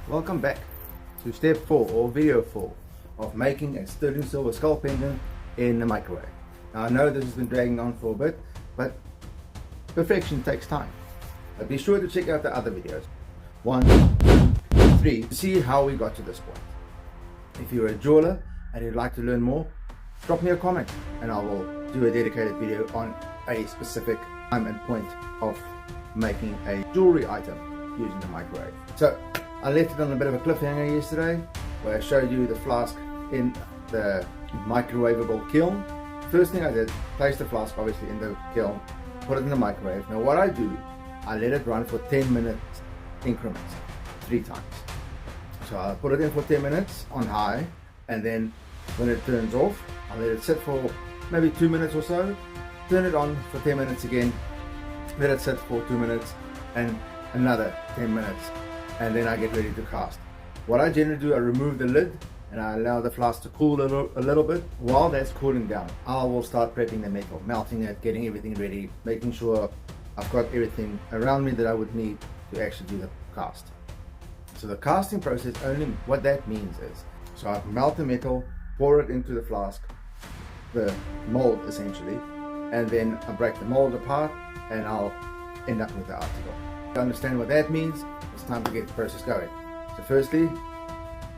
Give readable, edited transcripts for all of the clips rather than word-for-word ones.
Welcome back to step 4 or video 4 of making a sterling silver skull pendant in the microwave. Now I know this has been dragging on for a bit, but perfection takes time. But be sure to check out the other videos, 1, 2, 3, to see how we got to this point. If you're a jeweler and you'd like to learn more, drop me a comment and I will do a dedicated video on a specific time and point of making a jewelry item using the microwave. So I left it on a bit of a cliffhanger yesterday where I showed you the flask in the microwavable kiln. First thing I did, place the flask obviously in the kiln, put it in the microwave. Now what I do, I let it run for 10-minute increments, 3 times. So I'll put it in for 10 minutes on high, and then when it turns off, I'll let it sit for maybe 2 minutes or so, turn it on for 10 minutes again, let it sit for 2 minutes and another 10 minutes, and then I get ready to cast. What I generally do, I remove the lid and I allow the flask to cool a little bit. While that's cooling down, I will start prepping the metal, melting it, getting everything ready, making sure I've got everything around me that I would need to actually do the cast. So the casting process, only what that means is, so I melt the metal, pour it into the flask, the mold essentially, and then I break the mold apart and I'll end up with the article. To understand what that means, it's time to get the process going. So firstly,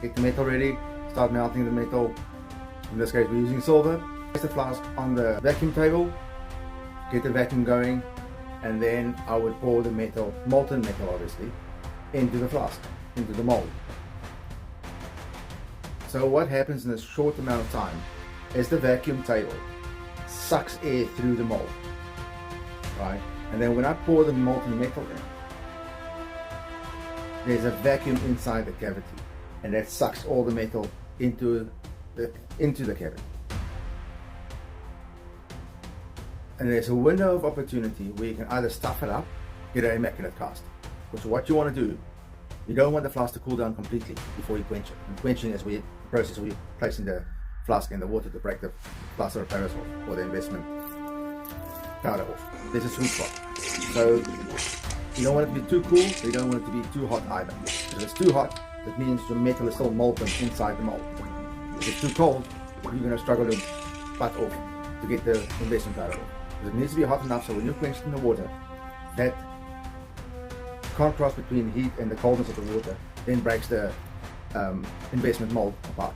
get the metal ready, start melting the metal. In this case we're using silver. Place the flask on the vacuum table, get the vacuum going, and then I would pour the metal, molten metal obviously, into the flask, into the mold. So what happens in this short amount of time is the vacuum table sucks air through the mold, right? And then when I pour the molten metal in, there's a vacuum inside the cavity, and that sucks all the metal into the cavity. And there's a window of opportunity where you can either stuff it up, get an immaculate cast. Because what you want to do, you don't want the flask to cool down completely before you quench it. And quenching is the process where you're placing the flask in the water to break the plaster of Paris off, or the investment powder off. There's a sweet spot. So you don't want it to be too cool, but you don't want it to be too hot either. If it's too hot, that means your metal is still molten inside the mold. If it's too cold, you're going to struggle to butt off to get the investment powder off. It needs to be hot enough so when you're quenched in the water, that contrast between heat and the coldness of the water then breaks the investment mold apart.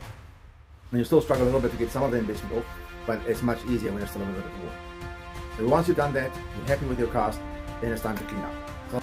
And you still struggle a little bit to get some of the investment off, but it's much easier when there's still a little bit of water. So once you've done that, you're happy with your cast, then it's time to clean up. So